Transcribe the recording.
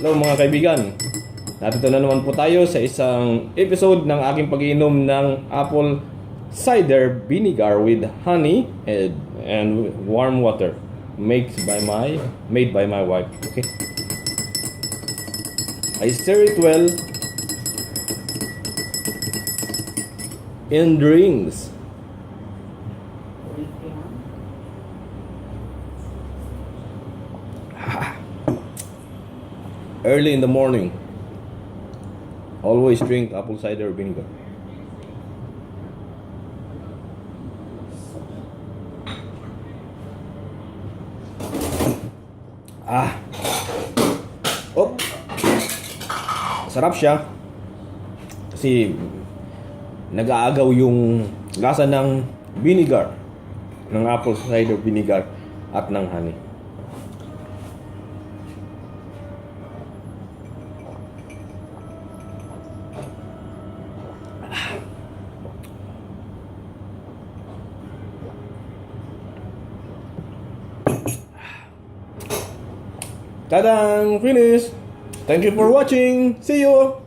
Hello mga kaibigan. Narito na naman po tayo sa isang episode ng aking pag-iinom ng apple cider vinegar with honey and warm water made by my wife. Okay. I stir it well in drinks. Early in the morning, always drink apple cider vinegar. Oh, sarap siya kasi nag-aagaw yung lasa ng vinegar, ng apple cider vinegar at ng honey. Tadang! Finish! Thank you for watching! See you!